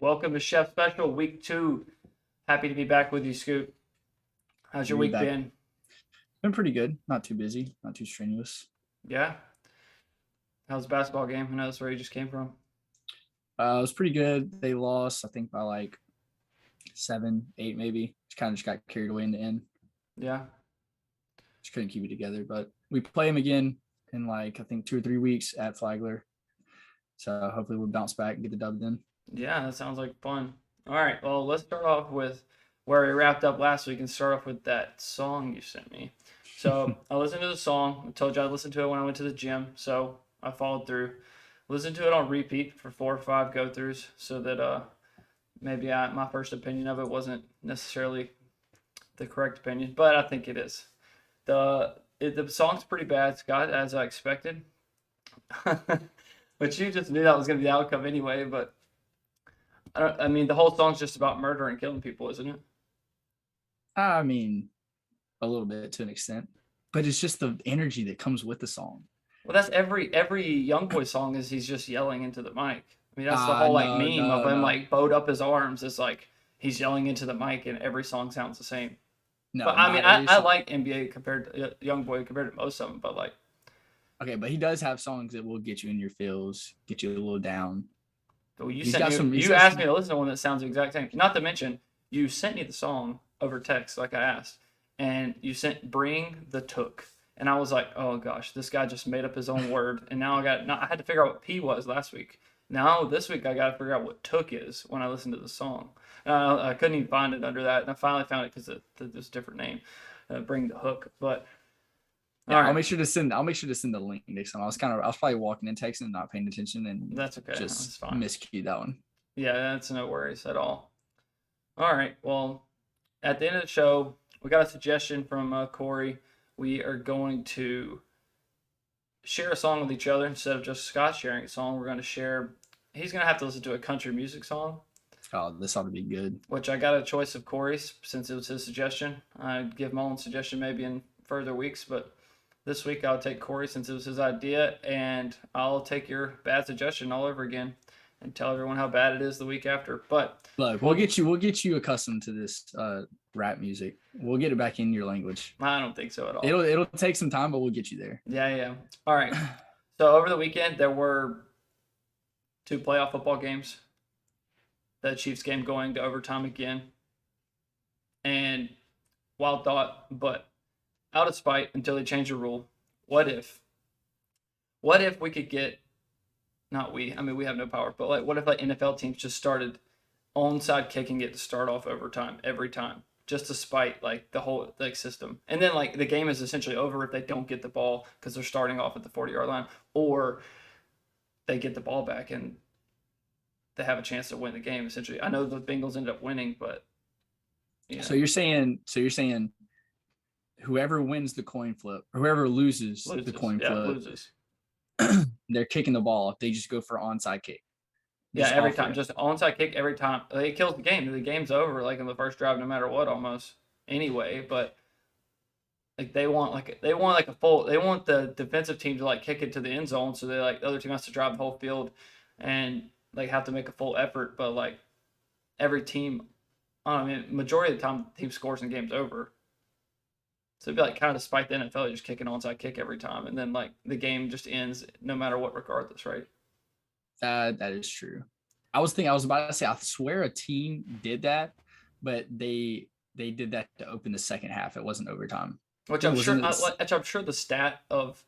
Welcome to Chef Special Week 2. Happy to be back with you, Scoot. How's your Be week back. been? Been pretty good. Not too busy. Not too strenuous. Yeah? How's the basketball game? I know that's where you just came from. It was pretty good. They lost, I think, by like 7, 8, maybe. Just got carried away in the end. Yeah? Just couldn't keep it together. But we play them again in like I think 2 or 3 weeks at Flagler. So hopefully we'll bounce back and get the dub then. Yeah, that sounds like fun. All right, well, let's start off with where we wrapped up last week and start off with that song you sent me. So I listened to the song. I told you I listened to it when I went to the gym, so I followed through. Listened to it on repeat for 4 or 5 go throughs so that maybe my first opinion of it wasn't necessarily the correct opinion, but I think it is. The song's pretty bad, Scott, as I expected. But you just knew that was going to be the outcome anyway. But I mean, the whole song's just about murder and killing people, isn't it? I mean, a little bit to an extent. But it's just the energy that comes with the song. Well, that's every Young Boy song is he's just yelling into the mic. I mean, that's the whole like No, meme of no, him no. like bowed up his arms. It's like he's yelling into the mic, and every song sounds the same. But No, I mean, not I, every I song. like NBA compared to Young Boy compared to most of them. But like, Okay, but he does have songs that will get you in your feels, get you a little down. well, He's got some. He's you got asked me some. to listen to one that sounds the exact same. Not to mention, you sent me the song over text like I asked, and you sent "Bring the Took," and I was like, oh gosh, this guy just made up his own word, and now I had to figure out what P was last week. Now this week I got to figure out what "took" is when I listen to the song. I couldn't even find it under that, and I finally found it because there's a different name, "Bring the Hook." But all Yeah, I'll right, make sure to send. I'll make sure to send the link next time. I was probably walking and texting and not paying attention and that's okay. That's just fine. miscued that one. Yeah, that's no worries at all. All right, well, at the end of the show, we got a suggestion from Corey. We are going to share a song with each other instead of just Scott sharing a song. We're going to share. He's going to have to listen to a country music song, Oh, this ought to be good. which I got a choice of Corey's since it was his suggestion. I'd give my own suggestion maybe in further weeks, but this week I'll take Corey since it was his idea, and I'll take your bad suggestion all over again and tell everyone how bad it is the week after. But Look, we'll, we'll get you accustomed to this rap music. We'll get it back in your language. I don't think so at all. It'll take some time, but we'll get you there. Yeah, yeah. All right. So over the weekend, there were 2 playoff football games. The Chiefs game going to overtime again. And wild thought, but out of spite until they change the rule. What if? What if we could get not we? I mean, we have no power, but like, what if like NFL teams just started onside kicking it to start off overtime every time, just to spite like the whole like system, and then like the game is essentially over if they don't get the ball because they're starting off at the 40-yard line, or they get the ball back and they have a chance to win the game. Essentially, I know the Bengals ended up winning, but So you're saying whoever wins the coin flip, or whoever loses the loses. coin Yeah, flip, loses. they're kicking the ball. They just go for onside kick. Yeah, Just every offer time, it. just onside kick every time. Like, it kills the game. The game's over like in the first drive, no matter what, almost anyway. But like they want like a full. They want the defensive team to like kick it to the end zone, so they like the other team has to drive the whole field and like have to make a full effort. But like every team, I mean, majority of the time, the team scores and the game's over. So it'd be like kind of despite the NFL, you just kick an onside kick every time, and then like the game just ends no matter what, regardless, right? That is true. I was about to say, I swear a team did that, but they did that to open the second half. It wasn't overtime. Which It I'm sure, wasn't this. which I'm sure the stat of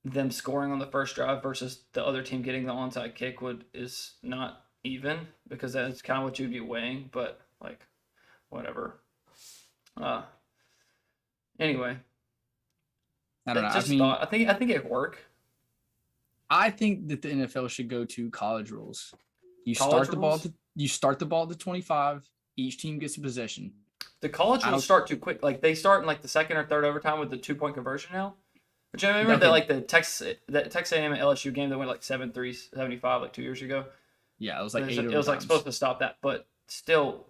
them scoring on the first drive versus the other team getting the onside kick would is not even because that's kind of what you'd be weighing. But like, whatever. Uh, anyway, I don't know. I just mean, thought I think it work. I think that the NFL should go to college rules. You College start the ball rules. to you start the ball to 25. Each team gets a possession. The college I rules don't. start too quick. Like they start in like the second or third overtime with the 2 point conversion now. Which I remember that Okay. like the Texas A&M and LSU game that went like 7-3, 75 like 2 years ago. Yeah, it was like eight It was like overtimes. supposed to stop that, but still,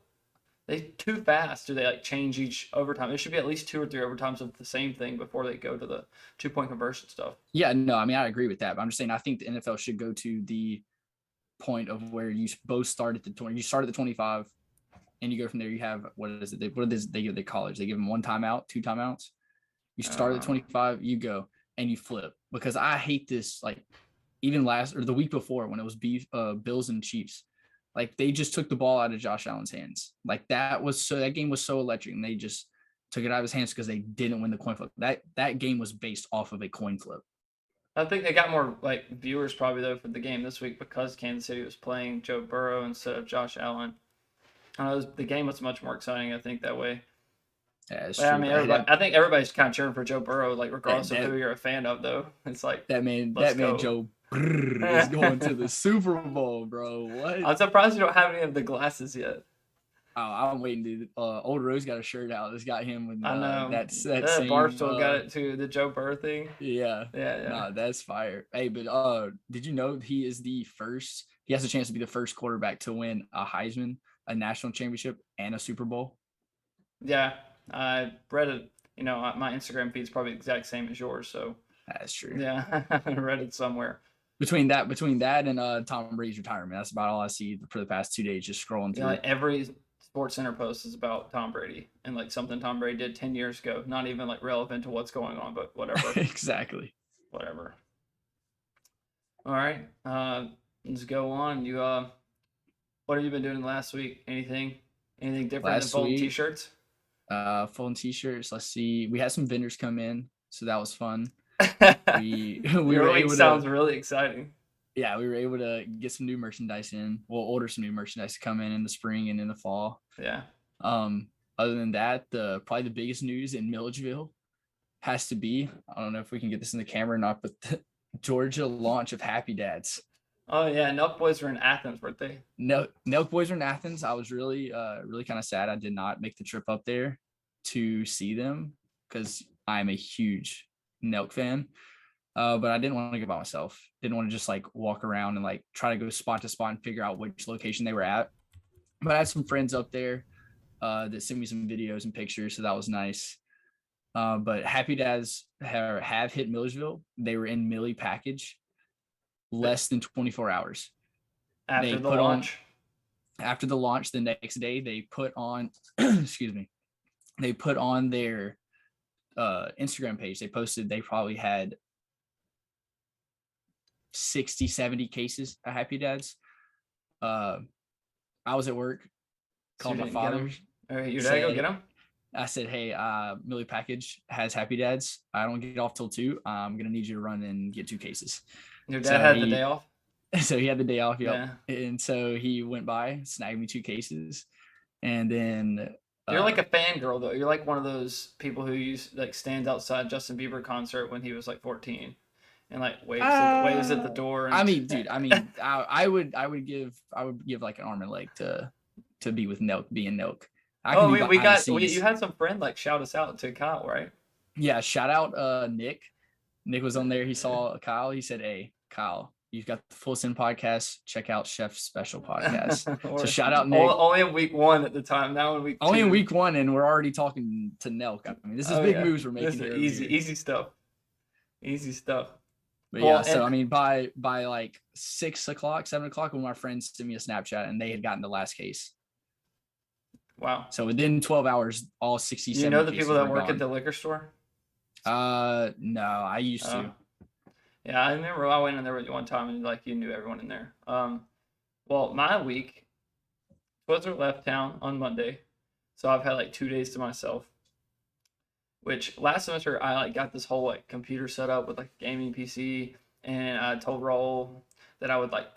they too fast. Do they like change each overtime? It should be at least 2 or 3 overtimes of the same thing before they go to the 2 point conversion stuff. Yeah, no, I mean I agree with that, but I'm just saying I think the NFL should go to the point of where you both start at the 20. You start at the 25, and you go from there. You have what is it? What is they give the college? They give them 1 timeout, 2 timeouts. You start at 25, you go and you flip, because I hate this. Like even last or the week before when it was Bills and Chiefs, like they just took the ball out of Josh Allen's hands. Like that game was so electric, and they just took it out of his hands because they didn't win the coin flip. That game was based off of a coin flip. I think they got more like viewers probably though for the game this week because Kansas City was playing Joe Burrow instead of Josh Allen. The game was much more exciting, I think, that way. Yeah, it's But, I true. mean, I think everybody's kind of cheering for Joe Burrow, like regardless of who you're a fan of, though. It's like that man go. Joe is going to the Super Bowl, bro. What? I'm surprised you don't have any of the glasses yet. Oh, I'm waiting, dude. Old Rose got a shirt out. It's got him with I know that same. Barstool got it too. The Joe Burrow thing. Yeah. Yeah. Nah, that's fire. Hey, but did you know he is the first? He has a chance to be the first quarterback to win a Heisman, a national championship, and a Super Bowl. Yeah, I read it. You know, my Instagram feed's probably the exact same as yours. So that's true. Yeah, I read it somewhere. Between that and Tom Brady's retirement, that's about all I see for the past 2 days. Just scrolling through. Yeah, like every Sports Center post is about Tom Brady and like something Tom Brady did 10 years ago. Not even like relevant to what's going on, but whatever. Exactly. Whatever. All right, let's go on. You what have you been doing last week? Anything different than folding t-shirts? Folding t-shirts. Let's see. We had some vendors come in, so that was fun. we were able to. Sounds really exciting. Yeah, we were able to get some new merchandise in. We'll order some new merchandise to come in the spring and in the fall. Yeah. Other than that, probably the biggest news in Milledgeville has to be, I don't know if we can get this in the camera or not, but the Georgia launch of Happy Dads. Oh yeah, Nelk Boys were in Athens, weren't they? No, Nelk Boys were in Athens. I was really kind of sad I did not make the trip up there to see them because I'm a huge Nelk fan. But I didn't want to go by myself. Didn't want to just like walk around and like try to go spot to spot and figure out which location they were at. But I had some friends up there that sent me some videos and pictures, so that was nice. But Happy Dads have hit Millersville. They were in Millie package less than 24 hours. After the launch? After the launch, the next day, they put on, excuse me, they put on their Instagram page. They posted they probably had 60, 70 cases of Happy Dads. I was at work, called my father. All right, your dad go get them? I said, hey, Millie Package has Happy Dads. I don't get off till 2. I'm going to need you to run and get 2 cases. Your dad had the day off? So he had the day off, yep. Yeah. And so he went by, snagged me 2 cases. And then... You're like a fangirl, though. You're like one of those people who stands outside Justin Bieber concert when he was like 14. And like waves at the door. And... I mean, dude. I would give like an arm and leg to be with Nelk, being Nelk. You had some friend like shout us out to Kyle, right? Yeah, shout out Nick. Nick was on there. He saw Kyle. He said, "Hey, Kyle, you've got the Full Send podcast. Check out Chef's special podcast." So shout out Nick. Only in week 1 at the time. Now in week 2. Only in week 1, and we're already talking to Nelk. I mean, this is big moves we're making here. Easy stuff. Easy stuff. But yeah, so I mean, by like 6 o'clock, 7 o'clock, when my friends sent me a Snapchat, and they had gotten the last case. Wow. So within 12 hours, all 67. You know the people that work at the liquor store? No, I used to. Yeah, I remember I went in there one time and like you knew everyone in there. Well, my week was left town on Monday, so I've had like 2 days to myself. Which last semester I like got this whole like computer set up with like a gaming PC, and I told Raul that I would like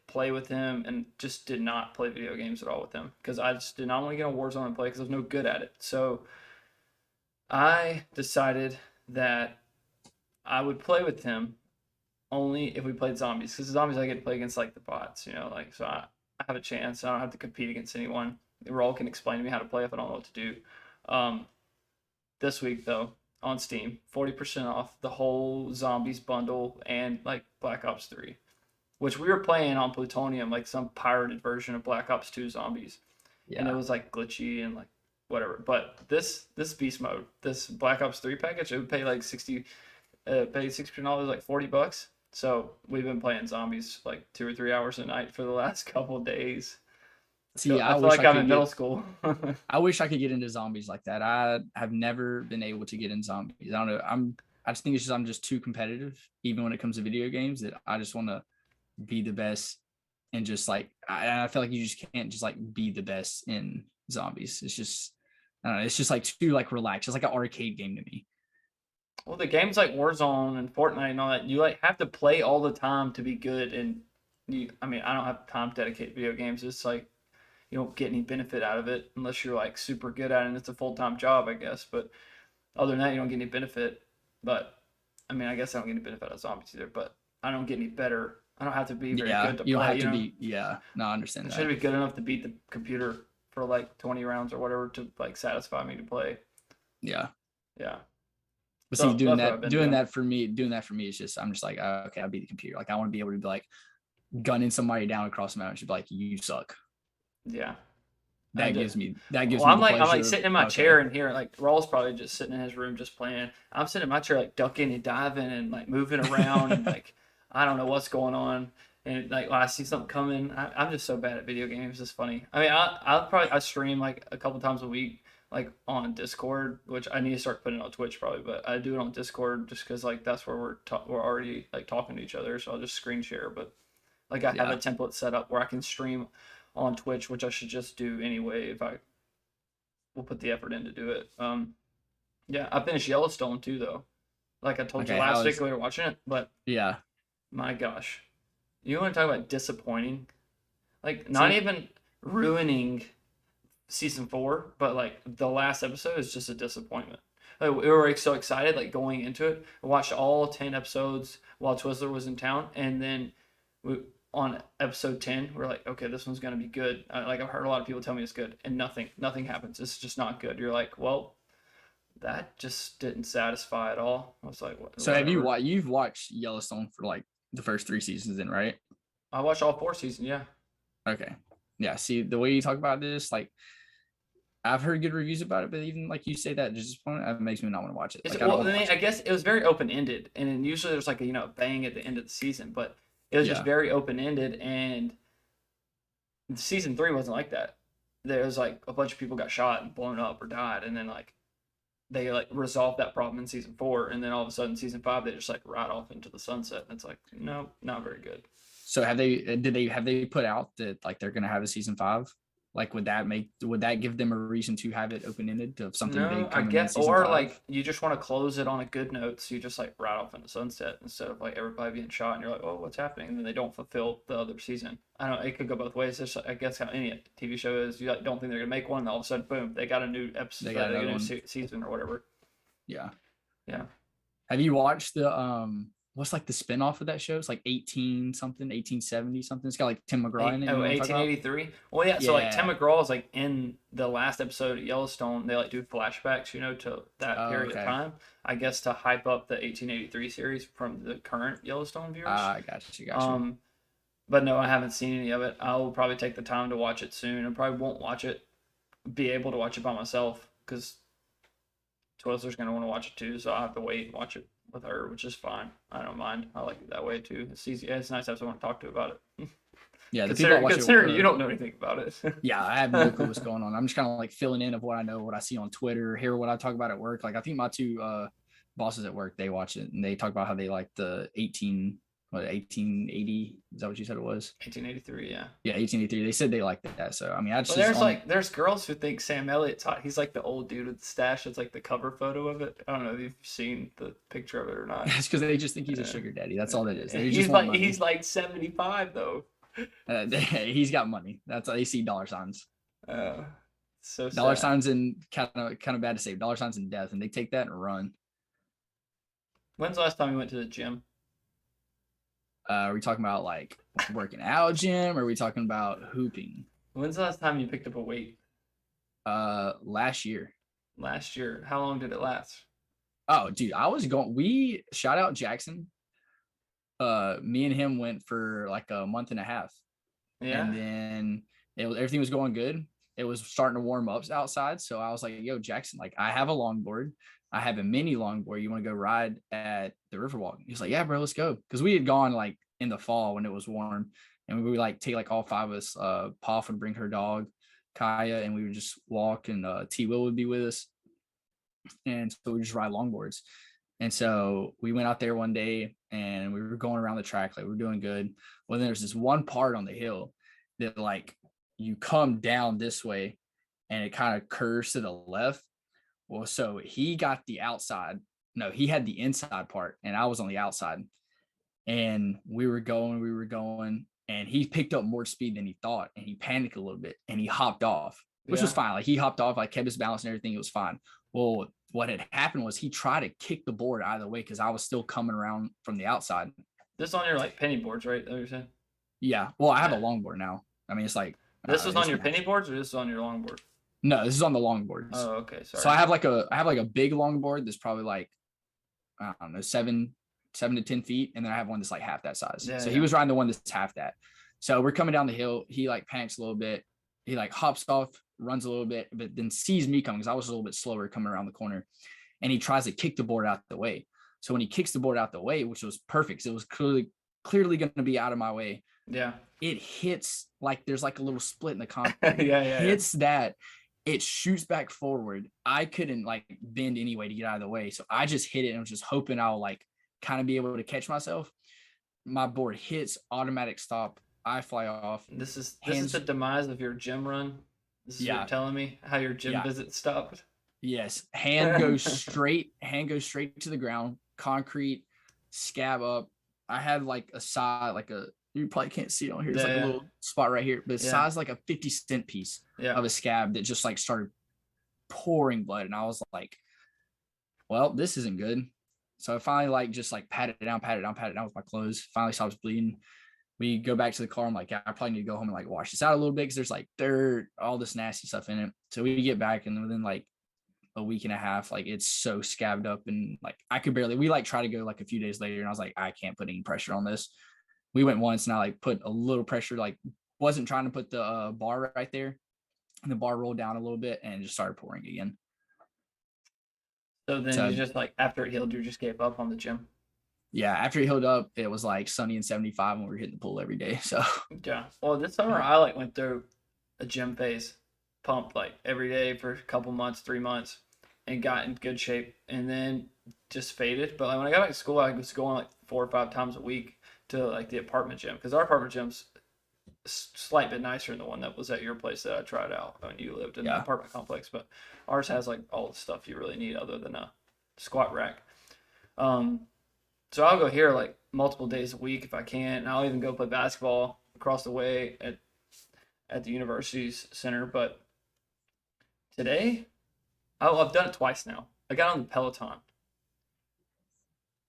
play with him, and just did not play video games at all with him because I just did not want to get on Warzone and play because I was no good at it. So I decided that I would play with him only if we played zombies, because zombies I get to play against like the bots, you know, like so I have a chance. I don't have to compete against anyone. Raul can explain to me how to play if I don't know what to do. This week though, on Steam, 40% off the whole zombies bundle and like Black Ops 3. Which we were playing on Plutonium, like some pirated version of Black Ops 2 Zombies. Yeah. And it was like glitchy and like whatever. But this beast mode, this Black Ops 3 package, it would pay like $60, like $40. So we've been playing zombies like 2 or 3 hours a night for the last couple of days. See, I I feel wish like I I'm could in middle get. school. I wish I could get into zombies like that. I have never been able to get in zombies. I don't know. I just think it's just I'm just too competitive, even when it comes to video games, that I just want to be the best and just like I feel like you just can't just like be the best in zombies. It's just I don't know, it's just like too like relaxed. It's like an arcade game to me. Well, the games like Warzone and Fortnite and all that, you like have to play all the time to be good. And I mean, I don't have time to dedicate video games. It's like you don't get any benefit out of it unless you're like super good at it and it's a full time job, I guess. But other than that, you don't get any benefit. But I mean, I guess I don't get any benefit out of zombies either. But I don't get any better. I don't have to be very Yeah, good to you don't play. have to be. Yeah, no, I I understand should that. be good enough to beat the computer for like 20 rounds or whatever to like satisfy me to play. Yeah. Yeah. But see, So that's what I've been doing doing. that for me, is just I'm just like, okay, I'll be the computer. Like I want to be able to be like gunning somebody down across the mountain. She'd be like, you suck. Yeah. I That did. gives me Well, the I'm like pleasure of sitting in my okay. chair in here. Like Rawls probably just sitting in his room just playing. I'm sitting in my chair like ducking and diving and like moving around and like I don't know what's going on. And like when I see something coming, I'm just so bad at video games. It's funny. I mean, I stream like a couple times a week, like on Discord, which I need to start putting on Twitch probably, but I do it on Discord just because like that's where we're already like talking to each other. So I'll just screen share. But like I have a Yeah. template set up where I can stream on Twitch, which I should just do anyway if I will put the effort in to do it. Yeah, I finished Yellowstone too, though. Like I told you Okay. How last week is we were watching it, but yeah. my gosh, you want to talk about disappointing? Like not See, even ruining season four, but like the last episode is just a disappointment. Like, we were like, so excited, like going into it. I watched all 10 episodes while Twizzler was in town, and then we on episode 10, we're like, okay, this one's gonna be good. Like I've heard a lot of people tell me it's good, and nothing happens. It's just not good. You're like, well, that just didn't satisfy at all. I was like, so have you whatever. you've watched Yellowstone for like the first 3 seasons then, right? I watched all 4 seasons. Yeah, Okay. Yeah. See, the way you talk about this, like I've heard good reviews about it, but even like you say that just it makes me not want to watch it. it's Like I don't well. want I to mean, watch I it. guess it was very open ended, and then usually there's like a bang at the end of the season, but it was just Yeah. very open ended, and season three wasn't like that. There was like a bunch of people got shot and blown up or died, and then like they like resolved that problem in season four, and then all of a sudden season five they just like ride off into the sunset, and it's like no, not very good. So have they put out that like they're gonna have a season 5? Like would that give them a reason to have it open ended of something No, big I coming in get season or 5? like you just want to close it on a good note, so you just like ride off into sunset instead of like everybody being shot, and you're like, oh, what's happening? And then they don't fulfill the other season. I don't know. It could go both ways. Just I guess how any TV show is. You like, don't think they're gonna make one, and all of a sudden, boom, they got a new They episode, got they got another a new one. season or whatever. Yeah. Yeah. Have you watched the what's like the spinoff of that show? It's like 18 something, 1870 something. It's got like Tim McGraw in it. You know what I'm talking about? 1883. Well, yeah. So like Tim Yeah. McGraw is like in the last episode of Yellowstone. They like do flashbacks, to that Oh, period of okay. time. I guess to hype up the 1883 series from the current Yellowstone viewers. I got you, got you. Um, but no, I haven't seen any of it. I'll probably take the time to watch it soon. I probably won't watch it, be able to watch it by myself because Twizzler's gonna want to watch it too. So I'll have to wait and watch it with her, which is fine. I don't mind. I like it that way too. It's easy. It's nice to have someone to talk to about it. Yeah, the people that Considering, watch it considering you don't know anything about it. yeah, I have no clue what's going on. I'm just kind of like filling in of what I know, what I see on Twitter, hear what I talk about at work. Like I think my two bosses at work, they watch it and they talk about how they like the 1880. Is that what you said it was? 1883, yeah. Yeah, 1883. They said they liked that. So I mean, I Well, just on there's girls who think Sam Elliott's hot. He's like the old dude with the stash. It's like the cover photo of it. I don't know if you've seen the picture of it or not. it's because they just think he's a sugar daddy. That's all that is. They just He's want like money. 75 though. He's got money. That's all they see dollar signs. Uh, so Dollar sad. signs and kind of bad to say. Dollar signs and death, and they take that and run. When's the last time you went to the gym? Are we talking about like working out gym? Or are we talking about hooping? When's the last time you picked up a weight? Last year. Last year. How long did it last? Oh, dude, I was going. We shout out Jackson. Me and him went for like a month and a half, Yeah. and then everything was going good. it was starting to warm up outside. So I was like, yo, Jackson, like I have a longboard. I have a mini longboard. You want to go ride at the Riverwalk? He's like, yeah, bro, let's go. Cause we had gone like in the fall when it was warm, and we would like take like all 5 of us. Poff would bring her dog, Kaya, and we would just walk, and T Will would be with us. And so we just ride longboards. And so we went out there one day and we were going around the track, like we were doing good. Well, then there's this one part on the hill that like you come down this way and it kind of curves to the left. Well, so he got the outside. No, he had the inside part and I was on the outside. And we were going, and he picked up more speed than he thought, and he panicked a little bit and he hopped off, which was fine. Like he hopped off, like kept his balance and everything. It was fine. Well, what had happened was he tried to kick the board out of the way because I was still coming around from the outside. This on your like penny boards, right? That what you're saying? Yeah. Well, I have a longboard now. I mean, it's like this was on your penny boards, or this is on your longboard? No, this is on the longboards. Oh, okay. Sorry. So I have like a big longboard that's probably like, I don't know, 7 to 10 feet, and then I have one that's like half that size. So he was riding the one that's half that. So we're coming down the hill. He like panics a little bit. He like hops off, runs a little bit, but then sees me coming because I was a little bit slower coming around the corner, and he tries to kick the board out the way. So when he kicks the board out the way, which was perfect, it was clearly going to be out of my way. Yeah. It hits like there's like a little split in the concrete. Hits that. It shoots back forward. I couldn't like bend anyway to get out of the way. So I just hit it and was just hoping I'll like kind of be able to catch myself. My board hits, automatic stop. I fly off. This is the demise of your gym run. This is what you're telling me how your gym visit stopped. Yes. Hand goes straight to the ground, concrete, scab up. I had like a side, like you probably can't see it on here. It's like a little spot right here, but it's size like a 50-cent piece of a scab that just like started pouring blood. And I was like, well, this isn't good. So I finally like just like pat it down with my clothes. Finally stops bleeding. We go back to the car. I'm like, I probably need to go home and like wash this out a little bit because there's like dirt, all this nasty stuff in it. So we get back, and within like a week and a half, like it's so scabbed up, and like I could barely. We like try to go like a few days later, and I was like, I can't put any pressure on this. We went once, and I like put a little pressure, like wasn't trying to put the bar right there, and the bar rolled down a little bit, and it just started pouring again. So then you just like after it healed, you just gave up on the gym. Yeah, after it healed up, it was like sunny and 75 when we were hitting the pool every day. So yeah. Well, this summer I like went through a gym phase, pumped like every day for a couple months, 3 months, and got in good shape, and then just faded. But like when I got back to school, I was going like 4 or 5 times a week to like the apartment gym, because our apartment gym's slight bit nicer than the one that was at your place that I tried out when you lived in the apartment complex. But ours has like all the stuff you really need other than a squat rack. So I'll go here like multiple days a week if I can, and I'll even go play basketball across the way at the university's center. But today, I've done it twice now. I got on the Peloton.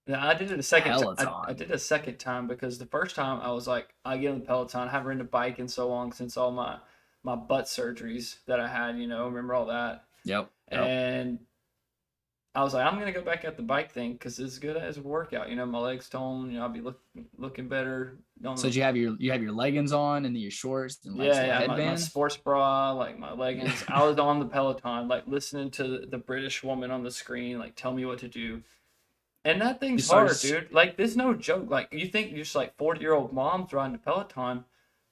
Yeah, I did it a second time. I did it a second time because the first time I was like, I get on the Peloton. I haven't ridden a bike in so long since all my butt surgeries that I had, remember all that? Yep. And I was like, I'm going to go back at the bike thing because it's good as a workout. My legs tone, I'll be looking better. So you have your leggings on and then your shorts and like my sports bra, like my leggings. I was on the Peloton, like listening to the British woman on the screen, like tell me what to do. And that thing's hard, dude. Like, this is no joke. Like, you think you're just like 40-year-old moms riding a Peloton.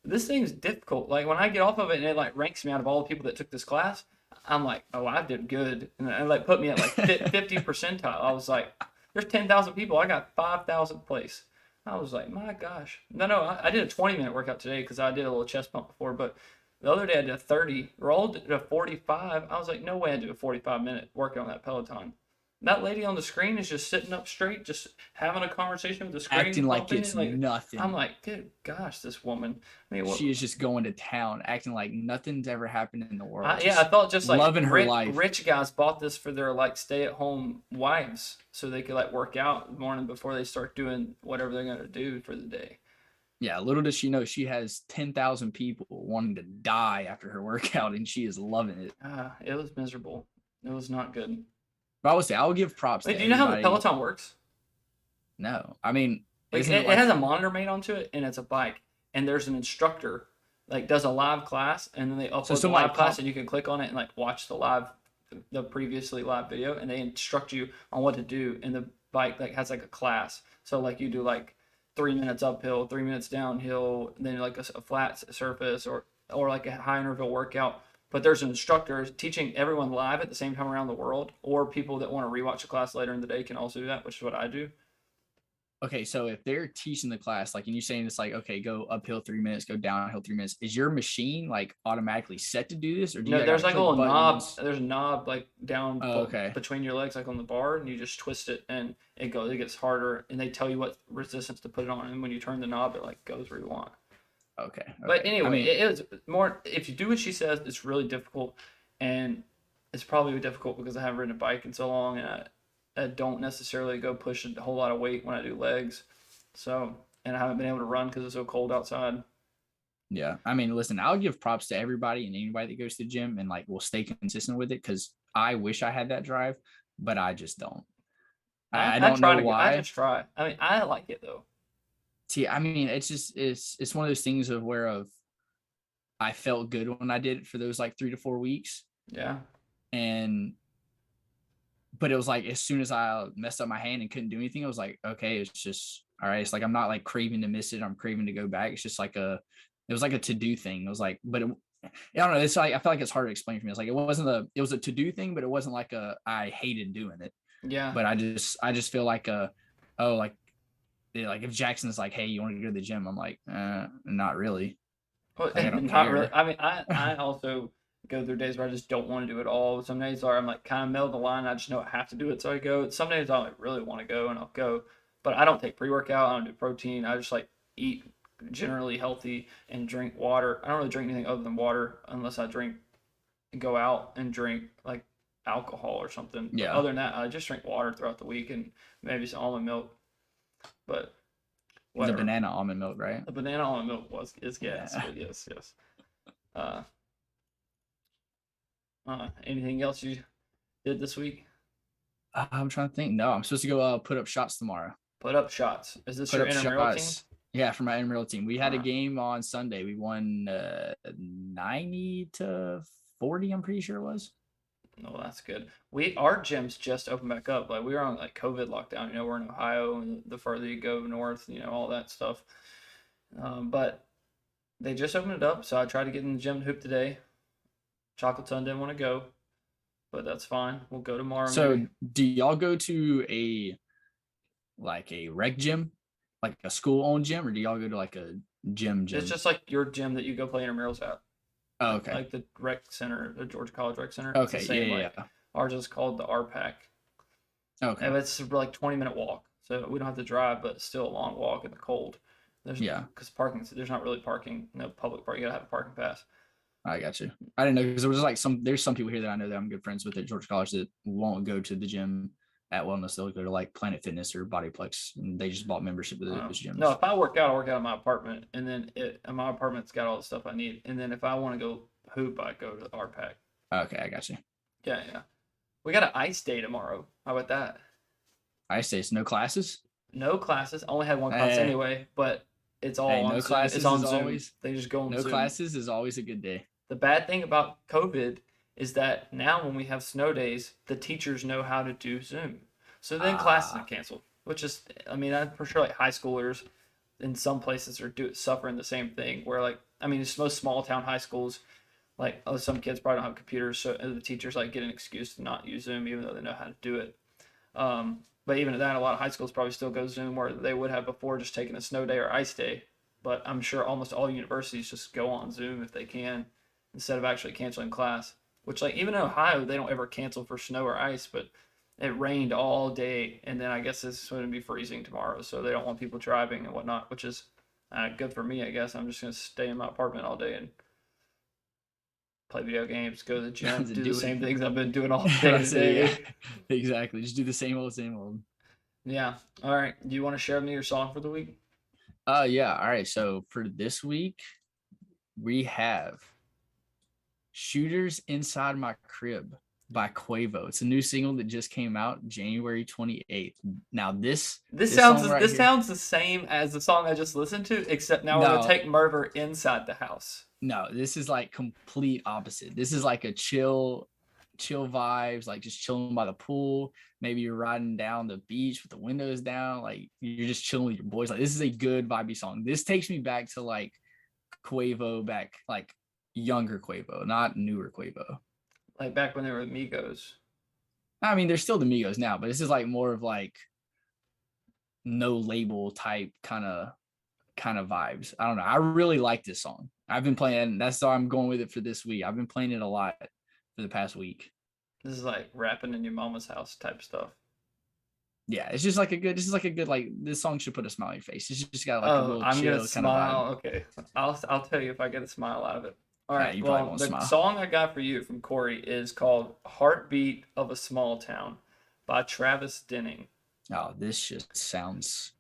This thing's difficult. Like, when I get off of it and it like ranks me out of all the people that took this class, I'm like, oh, I did good. And it like put me at like 50 percentile. I was like, there's 10,000 people. I got 5,000th place. I was like, my gosh. No, I did a 20-minute workout today because I did a little chest pump before. But the other day I did a 30. Rolled at a 45. I was like, no way I do a 45-minute workout on that Peloton. That lady on the screen is just sitting up straight, just having a conversation with the screen. Acting like it's nothing. I'm like, good gosh, this woman. I mean, she is just going to town, acting like nothing's ever happened in the world. I thought just like loving her life. Rich guys bought this for their like stay-at-home wives so they could like work out in the morning before they start doing whatever they're going to do for the day. Yeah, little does she know she has 10,000 people wanting to die after her workout, and she is loving it. It was miserable. It was not good. But I would say I would give props. Wait, do you know how the Peloton works? No, I mean, it has a monitor made onto it, and it's a bike, and there's an instructor like does a live class, and then they So upload the some live like class, comp. and you can click on it and like watch the previously live video, and they instruct you on what to do. And the bike like has like a class, so like you do like 3 minutes uphill, 3 minutes downhill, and then like a flat surface, or like a high interval workout. But there's an instructor teaching everyone live at the same time around the world, or people that want to rewatch the class later in the day can also do that, which is what I do. Okay, so if they're teaching the class, like, and you're saying it's like, okay, go uphill 3 minutes, go downhill 3 minutes, is your machine like automatically set to do this, or do you No, gotta there's like a click little knob. buttons? There's a knob like down Oh, okay, between your legs, like on the bar, and you just twist it, and it goes. It gets harder, and they tell you what resistance to put it on, and when you turn the knob, it like goes where you want. okay, But okay. I anyway, mean, it is more. If you do what she says, it's really difficult, and it's probably difficult because I haven't ridden a bike in so long, and I don't necessarily go push a whole lot of weight when I do legs. So, and I haven't been able to run because it's so cold outside. yeah. I mean, listen, I'll give props to everybody and anybody that goes to the gym and like will stay consistent with it because I wish I had that drive, but I just don't. I I don't try know to get. I why. just try. I mean, I like it though. See, I mean, it's one of those things of where of I felt good when I did it for those like 3 to 4 weeks. Yeah. And but it was like as soon as I messed up my hand and couldn't do anything, I was like, okay, it's just all right. It's like I'm not like craving to miss it. I'm craving to go back. It's just like it was like a to do thing. It was like, but I don't know. It's like I feel like it's hard to explain for me. It's like it was a to do thing, but it wasn't like I hated doing it. Yeah. But I just feel like oh like yeah, like if Jackson's like, hey, you want to go to the gym? I'm like, not really. Well, Like I don't not really. care. I mean, I also go through days where I just don't want to do it all. Some days are I'm like kind of middle of the line. I just know I have to do it, so I go. Some days I like really want to go, and I'll go. But I don't take pre-workout. I don't do protein. I just like eat generally healthy and drink water. I don't really drink anything other than water unless I drink go out and drink like alcohol or something. But Yeah, other than that, I just drink water throughout the week and maybe some almond milk. But the whatever. banana almond milk, right? The banana almond milk is gas, Yeah. but yes, yes. Uh, anything else you did this week? I'm trying to think. No, I'm supposed to go put up shots tomorrow. Put up shots. Is this Put your up intramural team? shots. Yeah, for my intramural team. We had a Uh, game on Sunday. We won 90-40. I'm pretty sure it was. no, that's good. Our gyms just opened back up. Like we were on like COVID lockdown. We're in Ohio, and the further you go north, all that stuff. But they just opened it up, so I tried to get in the gym to hoop today. Chocolate Sun didn't want to go, but that's fine. We'll go tomorrow maybe. So, do y'all go to a rec gym, like a school owned gym, or do y'all go to like a gym It's gym? just like your gym that you go play intramurals at. Oh, okay. Like the rec center, the Georgia College Rec Center. It's the Okay. Yeah. same. Yeah. Like Yeah. ours is called the RPAC, Okay. and it's like 20-minute walk, so we don't have to drive, but it's still a long walk in the cold. There's Yeah. because parking, there's not really parking, no public parking. You gotta have a parking pass. I got you. I didn't know because there was like there's some people here that I know that I'm good friends with at Georgia College that won't go to the gym at Wellness. They'll go to like Planet Fitness or Bodyplex, and they just bought membership with those No, gyms. if I work out, I work out in my apartment, and then my apartment's got all the stuff I need. And then if I want to go hoop, I go to the RPAC. Okay, I got you. Yeah, yeah. We got an ice day tomorrow. How about that? I say it's no classes. No classes. I only had one class Hey, anyway, but it's hey, all on no Zoom. It's classes on is Zoom. always They just go on no Zoom. classes is always a good day. The bad thing about COVID is that now when we have snow days, the teachers know how to do Zoom. So then classes are Ah, canceled, which is, I mean, I'm pretty sure like high schoolers in some places are suffering the same thing. Where like, I mean, it's most small town high schools. Like, some kids probably don't have computers, so the teachers like get an excuse to not use Zoom, even though they know how to do it. But even at that, a lot of high schools probably still go Zoom where they would have before just taking a snow day or ice day. But I'm sure almost all universities just go on Zoom if they can instead of actually canceling class. Which, like, even in Ohio, they don't ever cancel for snow or ice, but it rained all day, and then I guess it's going to be freezing tomorrow, so they don't want people driving and whatnot, which is good for me, I guess. I'm just going to stay in my apartment all day and play video games, go to the gym, to do the do same it. things I've been doing all day I say yeah, today. exactly. Just do the same old, same old. Yeah. All right. Do you want to share with me your song for the week? Yeah. All right. So for this week, we have Shooters Inside My Crib. by Quavo. It's a new single that just came out January 28th. Now This this sounds song right this here. sounds the same as the song I just listened to, except now we're gonna No, take murder inside the house. no, this is like complete opposite. This is like a chill vibes, like just chilling by the pool. Maybe you're riding down the beach with the windows down, like you're just chilling with your boys. Like this is a good vibey song. This takes me back to like Quavo, back like younger Quavo, not newer Quavo. Like back when they were Migos. I mean, they're still the Migos now, but this is like more of like no label type kind of vibes. I don't know. I really like this song. I've been playing. That's why I'm going with it for this week. I've been playing it a lot for the past week. This is like rapping in your mama's house type stuff. Yeah, it's just like a good. This is like a good like. This song should put a smile on your face. It's just got like a Oh, little I'm gonna chill kind of vibe. smile. Okay, I'll tell you if I get a smile out of it. All Yeah, right. you probably Well, won't the smile. song I got for you from Corey is called "Heartbeat of a Small Town" by Travis Denning. Oh, this just sounds.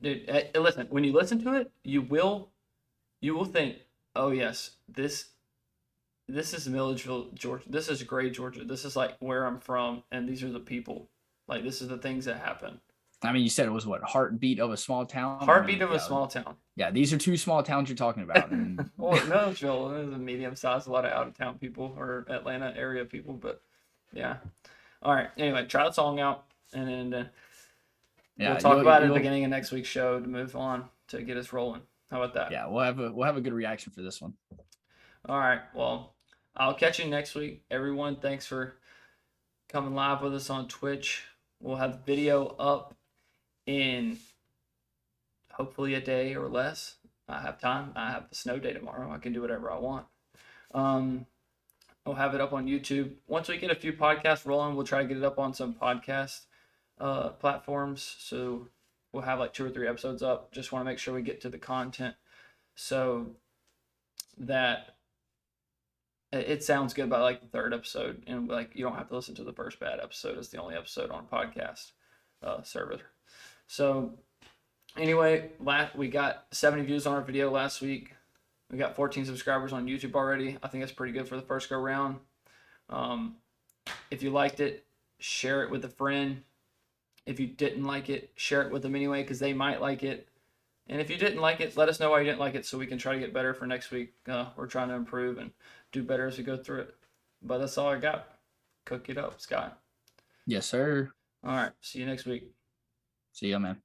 Dude, listen. When you listen to it, you will think, oh yes, this is Milledgeville, Georgia. This is Gray, Georgia. This is like where I'm from, and these are the people. Like this is the things that happen. I mean, you said it was what, heartbeat of a small town. I Heartbeat mean, of a yeah, small town. yeah. These are two small towns you're talking about, and Well, Milledgeville is a medium sized, a lot of out of town people or Atlanta area people, but yeah. All right. Anyway, try the song out, and then yeah, we'll talk about it at the beginning of next week's show to move on to get us rolling. How about that? yeah, we'll have a good reaction for this one. All right. Well, I'll catch you next week. Everyone, thanks for coming live with us on Twitch. We'll have video up in hopefully a day or less. I have time. I have a snow day tomorrow. I can do whatever I want. We'll have it up on YouTube. Once we get a few podcasts rolling, we'll try to get it up on some podcast platforms. So we'll have like 2 or 3 episodes up. Just want to make sure we get to the content so that it sounds good by like the 3rd episode, and like you don't have to listen to the first bad episode. It's the only episode on podcast server. So anyway, we got 70 views on our video last week. We got 14 subscribers on YouTube already. I think that's pretty good for the first go round. If you liked it, share it with a friend. If you didn't like it, share it with them anyway, because they might like it. And if you didn't like it, let us know why you didn't like it so we can try to get better for next week. We're trying to improve and do better as we go through it. But that's all I got. Cook it up, Scott. Yes, sir. All right. See you next week. See ya, man.